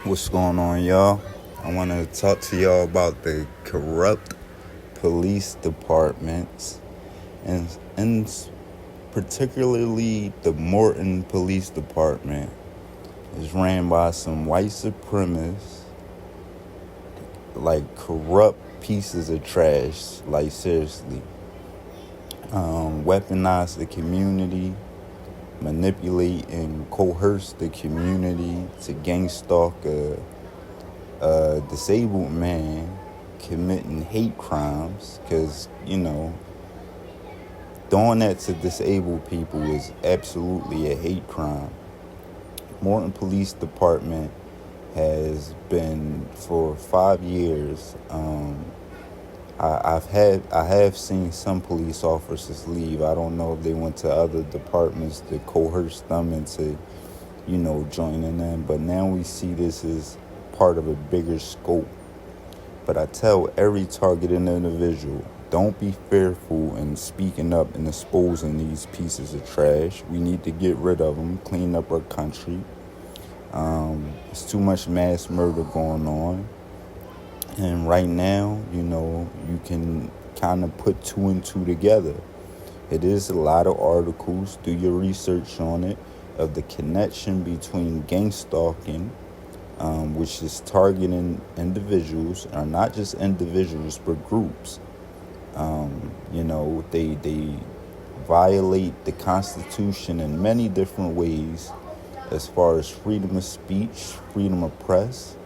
What's going on, y'all? I want to talk to y'all about the corrupt police departments and particularly the Morton Police Department is ran by some white supremacists, like corrupt pieces of trash, like seriously. Weaponize the community, manipulate and coerce the community to gangstalk a disabled man committing hate crimes, because doing that to disabled people is absolutely a hate crime. Morton Police Department has been for 5 years. I have seen some police officers leave. I don't know if they went to other departments to coerce them into joining in, but now we see this as part of a bigger scope. But I tell every targeted individual, don't be fearful in speaking up and exposing these pieces of trash. We need to get rid of them, clean up our country. It's too much mass murder going on. And right now, you can kind of put two and two together. It is a lot of articles, do your research on it, of the connection between gangstalking, which is targeting individuals, or not just individuals, but groups. They violate the Constitution in many different ways, as far as freedom of speech, freedom of press,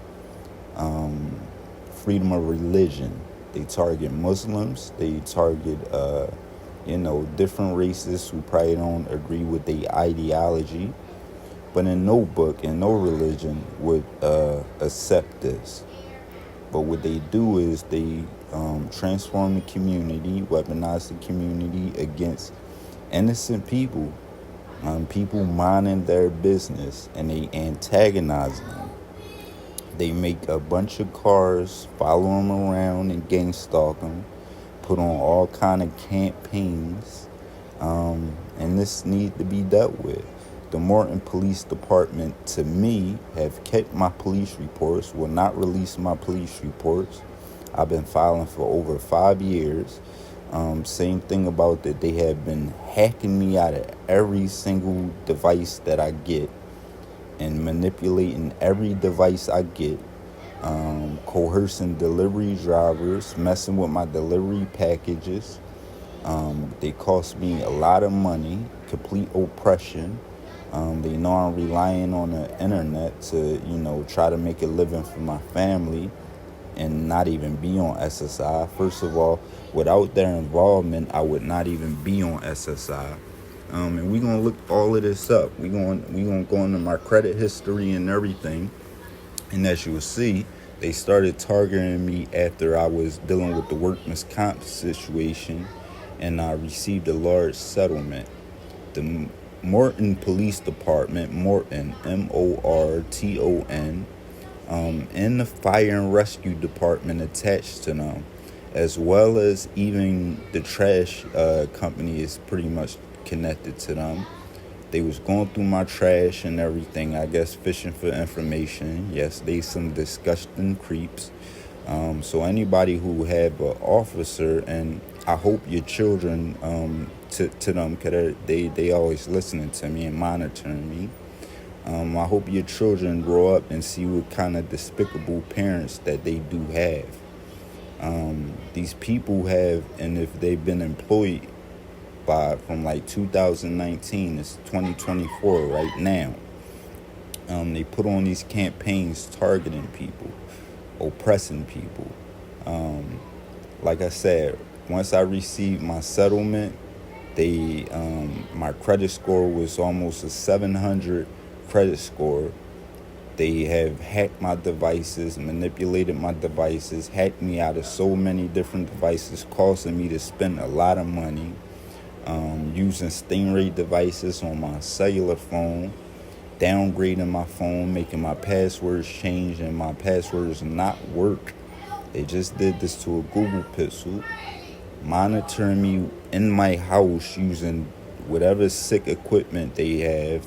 freedom of religion. They target Muslims. They target, different races who probably don't agree with their ideology. But in no book, in no religion would accept this. But what they do is they transform the community, weaponize the community against innocent people, people minding their business, and they antagonize them. They make a bunch of cars, follow them around and gang stalk them, put on all kind of campaigns, and this needs to be dealt with. The Morton Police Department, to me, have kept my police reports, will not release my police reports. I've been filing for over 5 years. Same thing about that, they have been hacking me out of every single device that I get and manipulating every device I get, coercing delivery drivers, messing with my delivery packages. They cost me a lot of money, complete oppression. They know I'm relying on the internet to, try to make a living for my family and not even be on SSI. First of all, without their involvement, I would not even be on SSI. And we're going to look all of this up. We're going to go into my credit history and everything. And as you will see, they started targeting me after I was dealing with the workman's comp situation, and I received a large settlement. The Morton Police Department, Morton, Morton, and the Fire and Rescue Department attached to them, as well as even the trash company is pretty much connected to them. They was going through my trash and everything, I guess fishing for information. Yes, they some disgusting creeps. So anybody who have an officer, and I hope your children, to them, because they always listening to me and monitoring me. I hope your children grow up and see what kind of despicable parents that they do have. These people have, and if they've been employed from like 2019, it's 2024 right now. They put on these campaigns targeting people, oppressing people. Like I said, once I received my settlement, my credit score was almost a 700 credit score. They have hacked my devices, manipulated my devices, hacked me out of so many different devices, causing me to spend a lot of money. Using Stingray devices on my cellular phone, downgrading my phone, making my passwords change, and my passwords not work. They just did this to a Google Pixel, monitoring me in my house using whatever sick equipment they have,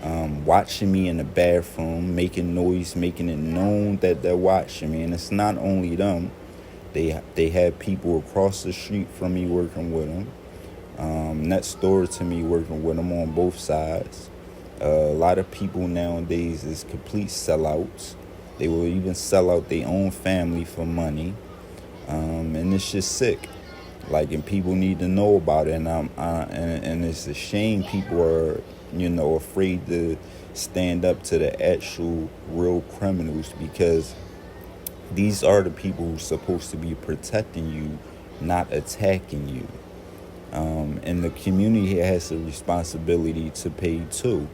watching me in the bathroom, making noise, making it known that they're watching me. And it's not only them. They have people across the street from me working with them. Next door to me working with them on both sides. A lot of people nowadays is complete sellouts. They will even sell out their own family for money. And it's just sick. Like, and people need to know about it. And it's a shame people are, afraid to stand up to the actual real criminals, because these are the people who's supposed to be protecting you, not attacking you. And the community has a responsibility to pay too,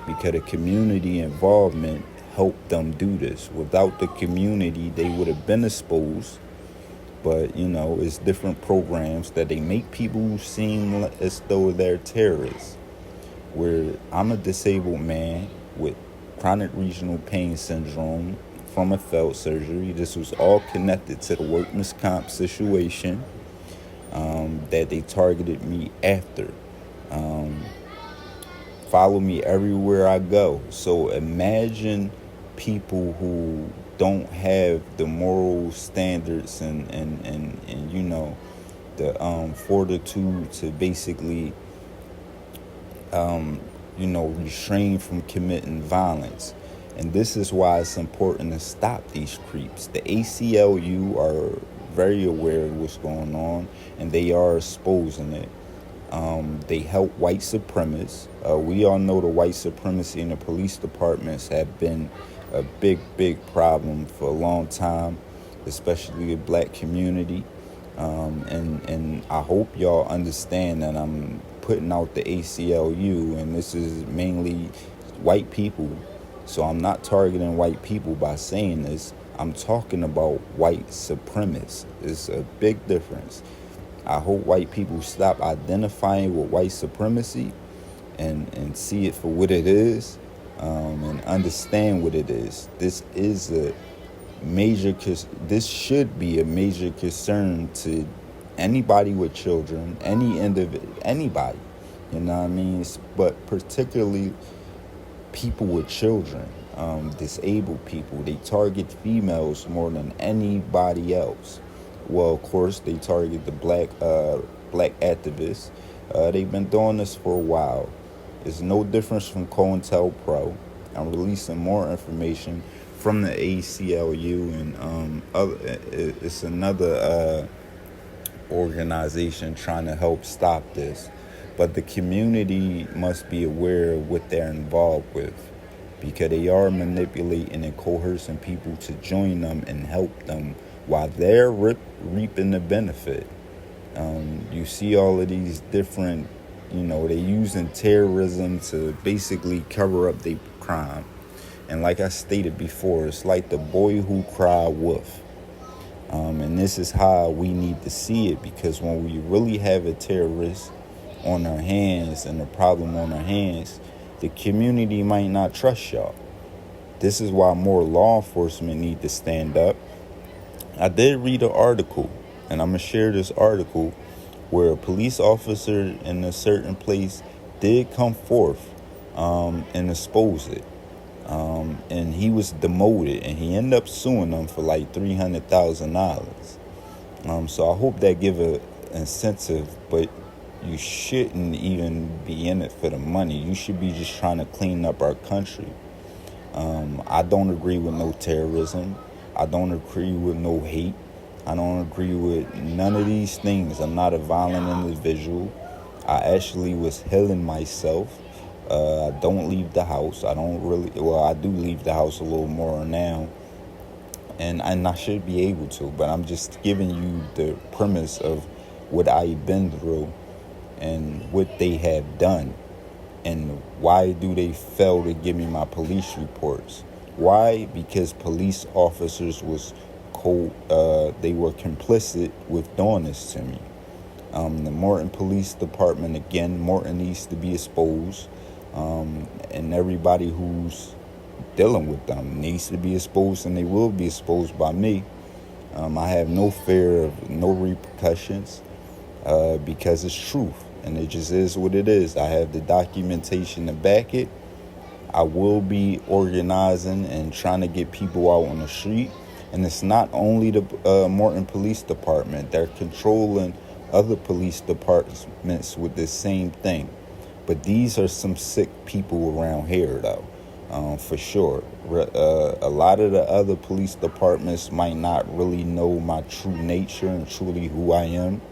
because the community involvement helped them do this. Without the community, they would have been exposed. But, it's different programs that they make people seem as though they're terrorists. Where I'm a disabled man with chronic regional pain syndrome from a failed surgery. This was all connected to the workman's comp situation that they targeted me after. Follow me everywhere I go. So imagine people who don't have the moral standards and the fortitude to basically restrain from committing violence. And this is why it's important to stop these creeps. The ACLU are very aware of what's going on, and they are exposing it. They help white supremacists. We all know the white supremacy in the police departments have been a big, big problem for a long time, especially the black community. And I hope y'all understand that I'm putting out the ACLU, and this is mainly white people. So I'm not targeting white people by saying this. I'm talking about white supremacists. It's a big difference. I hope white people stop identifying with white supremacy and see it for what it is, and understand what it is. This should be a major concern to anybody with children, anybody, you know what I mean? But particularly people with children, disabled people. They target females more than anybody else. Well, of course, they target the black activists. They've been doing this for a while. It's no difference from COINTELPRO. I'm releasing more information from the ACLU and it's another organization trying to help stop this. But the community must be aware of what they're involved with, because they are manipulating and coercing people to join them and help them while they're reaping the benefit. You see all of these different, they're using terrorism to basically cover up their crime. And like I stated before, it's like the boy who cried wolf. And this is how we need to see it, because when we really have a terrorist on our hands and a problem on our hands, the community might not trust y'all. This is why more law enforcement need to stand up. I did read an article, and I'm going to share this article, where a police officer in a certain place did come forth and expose it. And he was demoted, and he ended up suing them for like $300,000. So I hope that give a incentive, but you shouldn't even be in it for the money. You should be just trying to clean up our country. I don't agree with no terrorism. I don't agree with no hate. I don't agree with none of these things. I'm not a violent individual. I actually was healing myself. I don't leave the house. I do leave the house a little more now. And I should be able to, but I'm just giving you the premise of what I've been through and what they have done. And why do they fail to give me my police reports? Why? Because police officers they were complicit with doing this to me. The Morton Police Department, again, Morton needs to be exposed. And everybody who's dealing with them needs to be exposed, and they will be exposed by me. I have no fear of no repercussions, because it's truth, and it just is what it is. I have the documentation to back it, I will be organizing and trying to get people out on the street. And it's not only the Morton Police Department. They're controlling other police departments with the same thing. But these are some sick people around here, though, for sure. A lot of the other police departments might not really know my true nature and truly who I am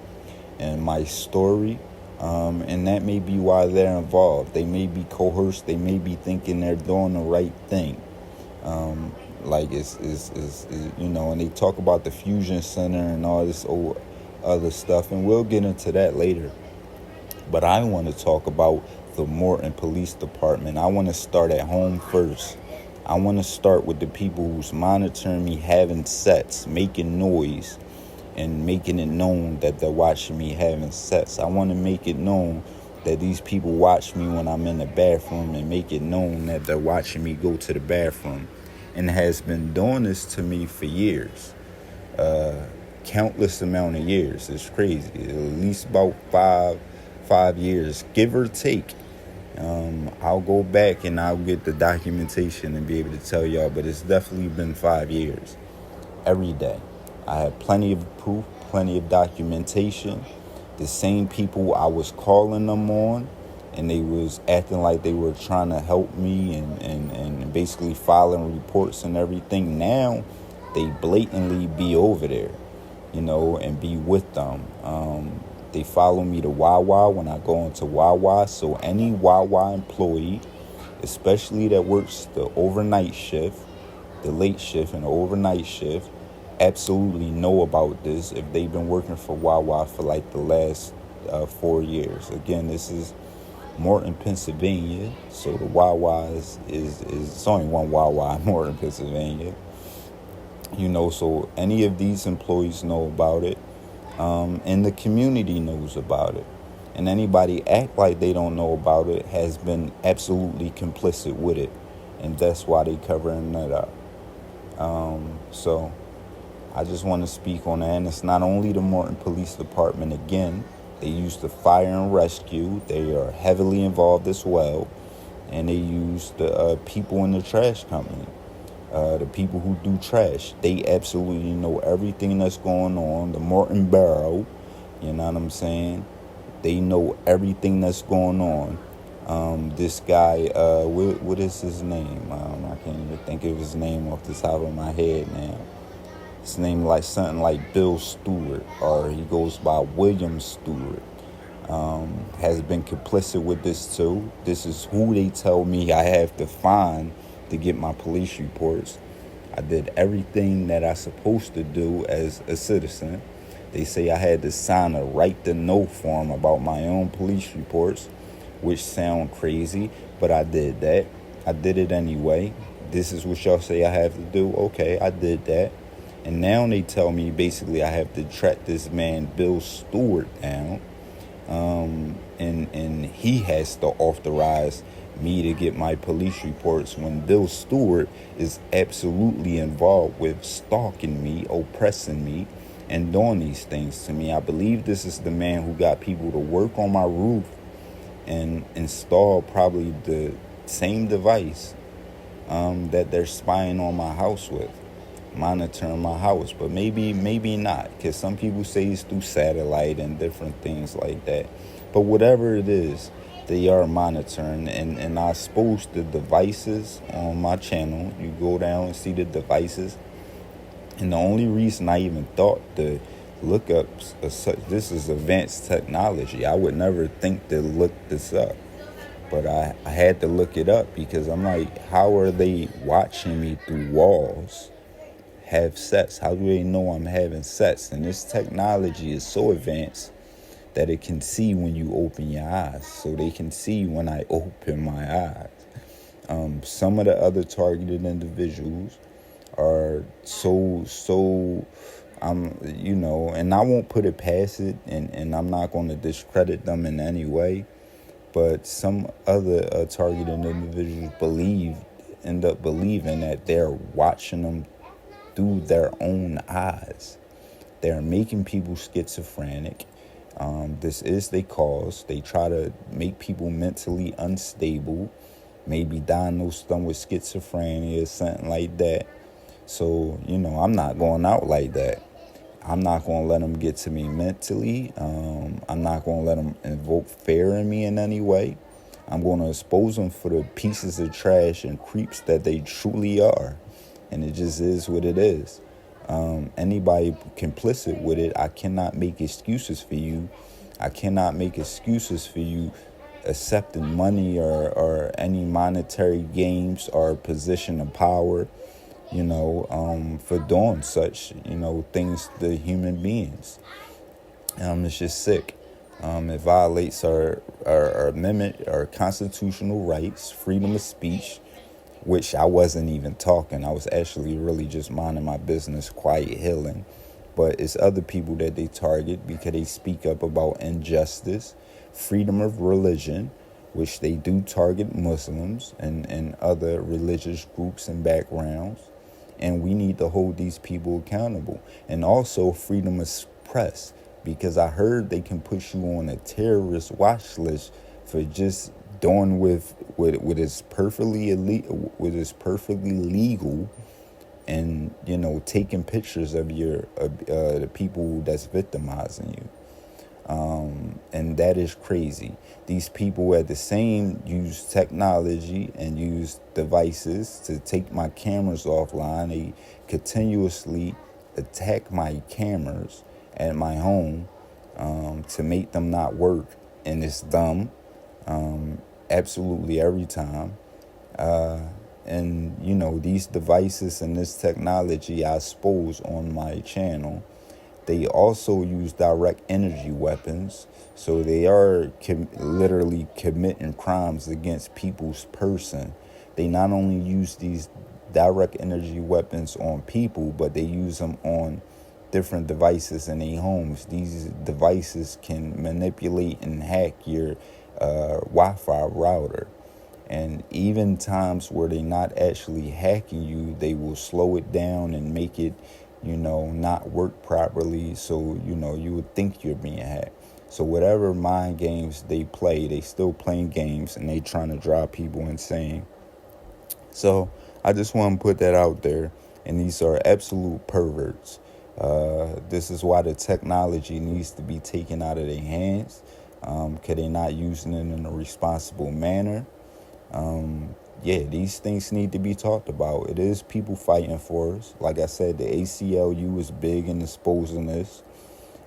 and my story. And that may be why they're involved. They may be coerced. They may be thinking they're doing the right thing. Like it's and they talk about the fusion center and all this old other stuff, and we'll get into that later. But I want to talk about the Morton Police Department. I want to start at home first. I want to start with the people who's monitoring me having sex, making noise, and making it known that they're watching me having sex. I want to make it known that these people watch me when I'm in the bathroom, and make it known that they're watching me go to the bathroom, and has been doing this to me for years. Countless amount of years. It's crazy. At least about five years, give or take. I'll go back and I'll get the documentation and be able to tell y'all, but it's definitely been 5 years. Every day. I have plenty of proof, plenty of documentation. The same people I was calling them on, and they was acting like they were trying to help me and basically filing reports and everything. Now, they blatantly be over there, and be with them. They follow me to Wawa when I go into Wawa. So any Wawa employee, especially that works the overnight shift, the late shift and the overnight shift, absolutely know about this if they've been working for Wawa for like the last 4 years. Again, this is Morton, Pennsylvania. So the Wawa is it's only one Wawa in Morton, Pennsylvania. So any of these employees know about it. And the community knows about it. And anybody act like they don't know about it has been absolutely complicit with it. And that's why they covering that up. So I just want to speak on that. And it's not only the Morton Police Department. Again, they use the fire and rescue. They are heavily involved as well. And they use the people in the trash company. The people who do trash, they absolutely know everything that's going on. The Morton Borough, you know what I'm saying? They know everything that's going on. This guy, what is his name? I can't even think of his name off the top of my head now. His name like something like Bill Stewart, or he goes by William Stewart. Has been complicit with this too. This is who they tell me I have to find to get my police reports. I did everything that I supposed to do as a citizen. They say I had to sign a right to know form about my own police reports, which sound crazy, but I did that. I did it anyway. This is what y'all say I have to do. Okay, I did that. And now they tell me basically I have to track this man Bill Stewart down. And he has to authorize me to get my police reports when Bill Stewart is absolutely involved with stalking me, oppressing me, and doing these things to me. I believe this is the man who got people to work on my roof and install probably the same device that they're spying on my house with, monitoring my house. But maybe not, because some people say it's through satellite and different things like that. But whatever it is, they are monitoring, and I post the devices on my channel. You go down and see the devices. And the only reason I even thought to look up this is advanced technology. I would never think to look this up. But I had to look it up because I'm like, how are they watching me through walls have sex? How do they know I'm having sex? And this technology is so advanced that it can see when you open your eyes. So they can see when I open my eyes. Some of the other targeted individuals are so and I won't put it past it, and I'm not going to discredit them in any way. But some other targeted individuals end up believing that they're watching them through their own eyes. They're making people schizophrenic. This is their cause. They try to make people mentally unstable. maybe diagnosed them with schizophrenia or something like that. So, I'm not going out like that. I'm not going to let them get to me mentally. I'm not going to let them invoke fear in me in any way. I'm going to expose them for the pieces of trash and creeps that they truly are. And it just is what it is. Anybody complicit with it, I cannot make excuses for you. I cannot make excuses for you accepting money or any monetary gains or position of power, for doing such, things to human beings. It's just sick. It violates our amendment, our constitutional rights, freedom of speech, which I wasn't even talking. I was actually really just minding my business, quiet healing. But it's other people that they target because they speak up about injustice, freedom of religion, which they do target Muslims and other religious groups and backgrounds. And we need to hold these people accountable. And also freedom of press, because I heard they can put you on a terrorist watch list for just doing with is perfectly legal, and taking pictures of the people that's victimizing you. And that is crazy. These people at the same use technology and use devices to take my cameras offline. They continuously attack my cameras at my home to make them not work. And it's dumb. Absolutely every time. And these devices and this technology I expose on my channel, they also use direct energy weapons. So they are literally committing crimes against people's person. They not only use these direct energy weapons on people, but they use them on different devices in their homes. These devices can manipulate and hack your Wi-Fi router. And even times where they're not actually hacking you, they will slow it down and make it, not work properly. So, you would think you're being hacked. So whatever mind games they play, they still playing games and they trying to drive people insane. So I just want to put that out there. And these are absolute perverts. This is why the technology needs to be taken out of their hands, because they're not using it in a responsible manner. These things need to be talked about. It is people fighting for us. Like I said, the ACLU is big in exposing this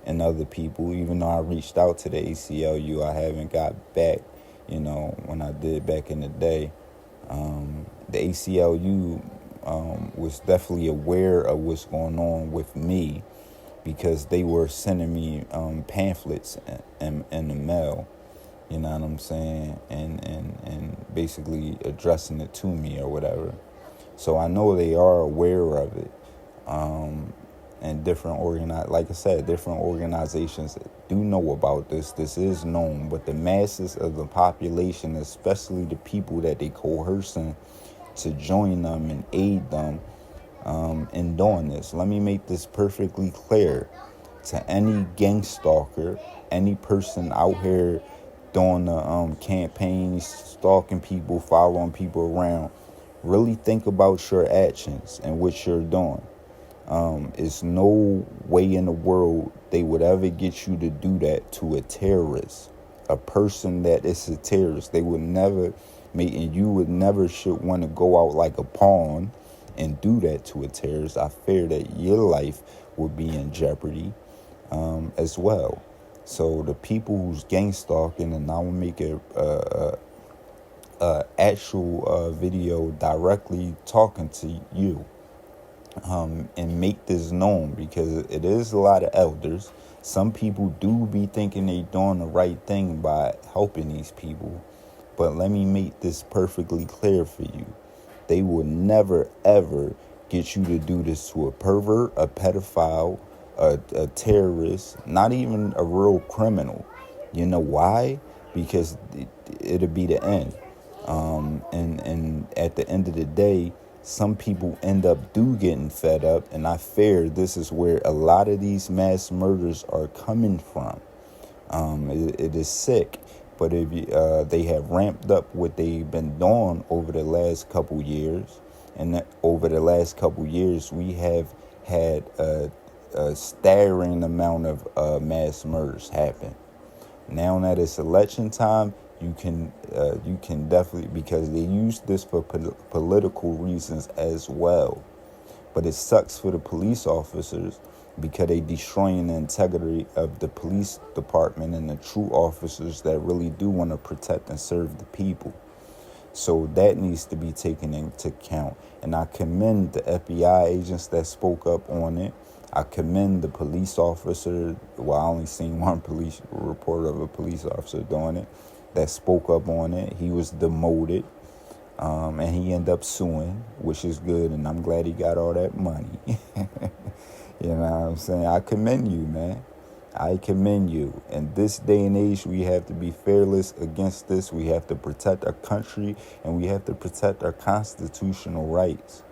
and other people. Even though I reached out to the ACLU, I haven't got back, when I did back in the day. The ACLU was definitely aware of what's going on with me, because they were sending me pamphlets in the mail. You know what I'm saying? And basically addressing it to me or whatever. So I know they are aware of it. And different organizations do know about this. This is known, but the masses of the population, especially the people that they coercing to join them and aid them in doing this. Let me make this perfectly clear to any gangstalker, any person out here doing the campaigns, stalking people, following people around. Really think about your actions and what you're doing. It's no way in the world they would ever get you to do that to a terrorist, a person that is a terrorist. They would never and you would never should want to go out like a pawn and do that to a terrorist. I fear that your life would be in jeopardy as well. So the people who's gang stalking, and I will make a actual video directly talking to you, and make this known, because it is a lot of elders. Some people do be thinking they doing the right thing by helping these people, but let me make this perfectly clear for you. They will never ever get you to do this to a pervert, a pedophile, a terrorist, not even a real criminal. You know why? Because it'll be the end. And at the end of the day, some people end up getting fed up, and I fear this is where a lot of these mass murders are coming from. It is sick, But if they have ramped up what they've been doing over the last couple years, and that over the last couple years, we have had a staggering amount of mass murders happen. Now that it's election time, you can definitely, because they use this for political reasons as well. But it sucks for the police officers because they destroying the integrity of the police department and the true officers that really do want to protect and serve the people. So that needs to be taken into account. And I commend the FBI agents that spoke up on it. I commend the police officer. Well, I only seen one police report of a police officer doing it that spoke up on it. He was demoted. And he ended up suing, which is good, and I'm glad he got all that money. You know what I'm saying? I commend you, man. I commend you. In this day and age, we have to be fearless against this. We have to protect our country, and we have to protect our constitutional rights.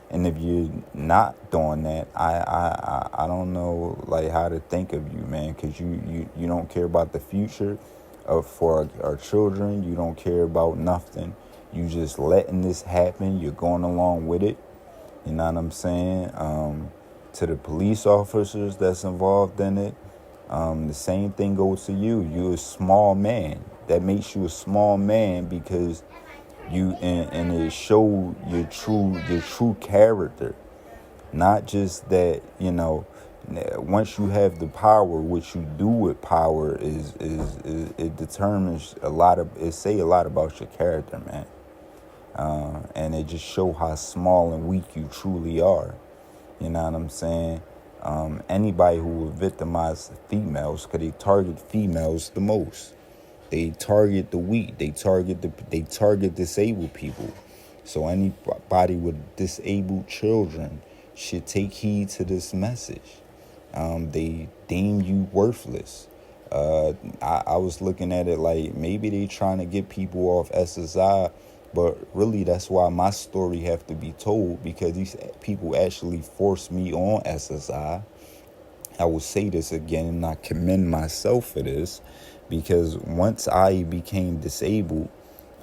And if you're not doing that, I don't know like how to think of you, man, because you don't care about the future for our children. You don't care about nothing. You just letting this happen. You're going along with it. You know what I'm saying? To the police officers that's involved in it, the same thing goes to you. You're a small man. That makes you a small man because you and it showed your true character. Not just that, once you have the power, what you do with power is it determines a lot about your character, man. And it just show how small and weak you truly are. You know what I'm saying? Anybody who will victimize females, because they target females the most. They target the weak. They target disabled people. So anybody with disabled children should take heed to this message. They deem you worthless. I was looking at it like maybe they trying to get people off SSI, but really that's why my story have to be told, because these people actually forced me on SSI. I will say this again, and I commend myself for this, because once I became disabled,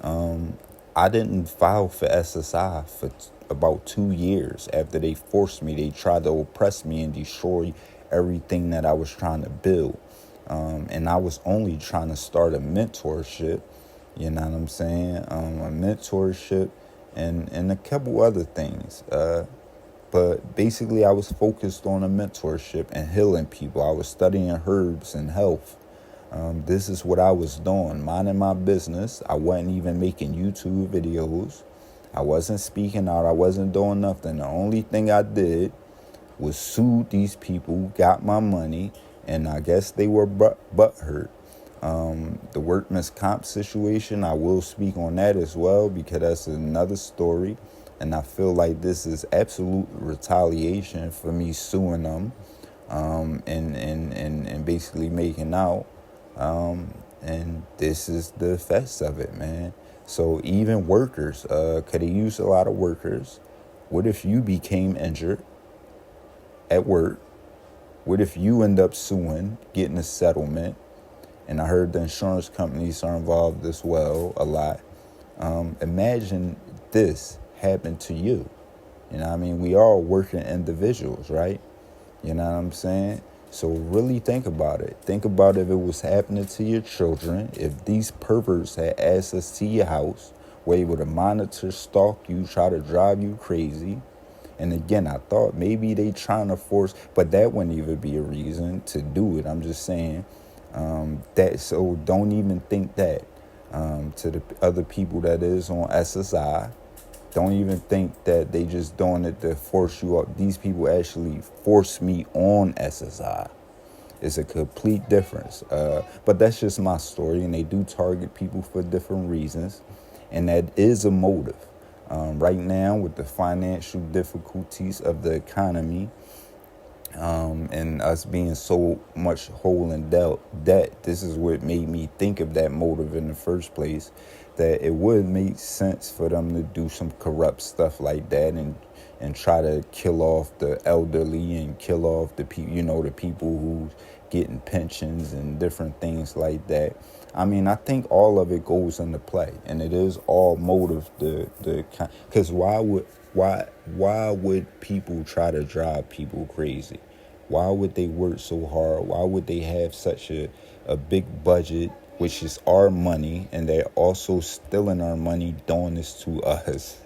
I didn't file for SSI for about 2 years. After they forced me, they tried to oppress me and destroy everything that I was trying to build. And I was only trying to start a mentorship, you know what I'm saying? A mentorship and a couple other things. But basically, I was focused on a mentorship and healing people. I was studying herbs and health. This is what I was doing, minding my business. I wasn't even making YouTube videos. I wasn't speaking out. I wasn't doing nothing. The only thing I did was sue these people, got my money, and I guess they were butthurt. The workman's comp situation, I will speak on that as well, because that's another story. And I feel like this is absolute retaliation for me suing them and basically making out. And this is the effects of it, man. So even workers, could they use a lot of workers? What if you became injured at work? What if you end up suing, getting a settlement? And I heard the insurance companies are involved as well a lot. Imagine this happened to you. You know what I mean? We are working individuals, right? You know what I'm saying? So really think about it. Think about if it was happening to your children, if these perverts had access to your house, were able to monitor, stalk you, try to drive you crazy. And again, I thought maybe they trying to force, but that wouldn't even be a reason to do it. I'm just saying that. So don't even think that. To the other people that is on SSI, don't even think that they just doing it to force you up. These people actually forced me on SSI. It's a complete difference. But that's just my story, and they do target people for different reasons, and that is a motive. Right now, with the financial difficulties of the economy, and us being so much whole in debt, this is what made me think of that motive in the first place, that it would make sense for them to do some corrupt stuff like that and try to kill off the elderly and kill off the people, the people who's getting pensions and different things like that. I mean, I think all of it goes into play, and it is all motive. Because why would people try to drive people crazy? Why would they work so hard? Why would they have such a big budget, which is our money, and they're also stealing our money, doing this to us?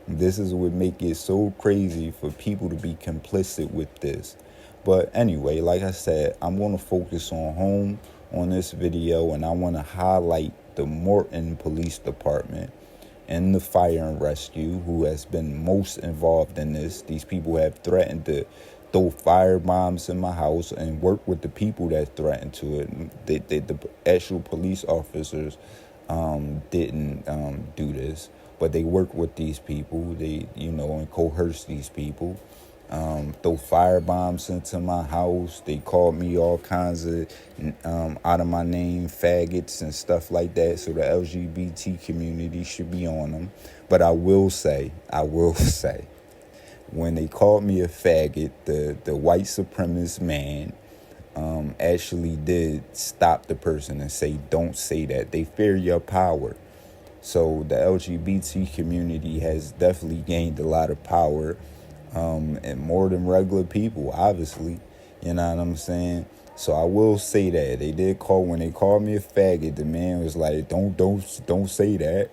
This is what make it so crazy for people to be complicit with this. But anyway, like I said, I'm going to focus on home on this video, and I want to highlight the Morton Police Department and the fire and rescue, who has been most involved in this. These people have threatened to throw fire bombs in my house and work with the people that threatened to it. The actual police officers didn't do this, but they work with these people. They, and coerce these people. Throw fire bombs into my house. They called me all kinds of out of my name, faggots and stuff like that. So the LGBT community should be on them. But I will say, when they called me a faggot, the white supremacist man actually did stop the person and say, don't say that. They fear your power. So the LGBT community has definitely gained a lot of power, and more than regular people, obviously. You know what I'm saying? So I will say that they did when they called me a faggot. The man was like, "Don't say that,"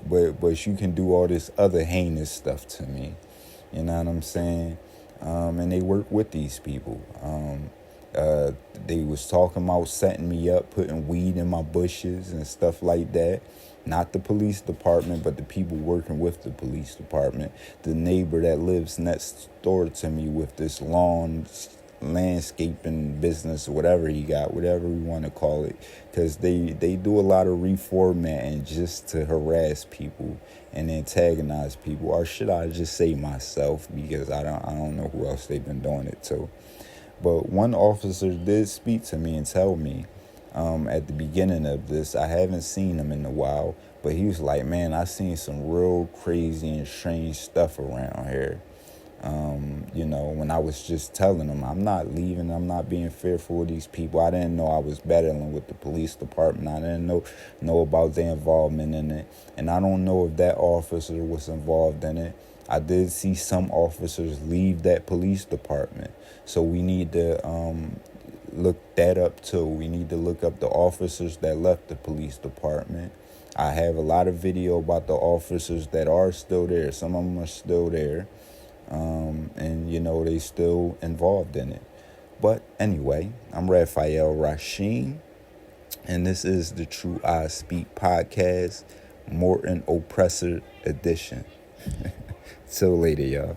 but you can do all this other heinous stuff to me. You know what I'm saying? And they work with these people. They was talking about setting me up, putting weed in my bushes and stuff like that. Not the police department, but the people working with the police department. The neighbor that lives next door to me with this lawn landscaping business, whatever he got, whatever we want to call it. Because they do a lot of reformatting just to harass people and antagonize people. Or should I just say myself, because I don't know who else they've been doing it to. But one officer did speak to me and tell me at the beginning of this, I haven't seen him in a while, but he was like, man, I seen some real crazy and strange stuff around here. When I was just telling him, I'm not leaving, I'm not being fearful of these people. I didn't know I was battling with the police department. I didn't know about their involvement in it. And I don't know if that officer was involved in it. I did see some officers leave that police department. So we need to look that up too. We need to look up the officers that left the police department. I have a lot of video about the officers that are still there. Some of them are still there. And they still involved in it. But anyway, I'm Raphael Rasheen, and this is the True I Speak podcast, Morton Oppressor edition. Till later, y'all.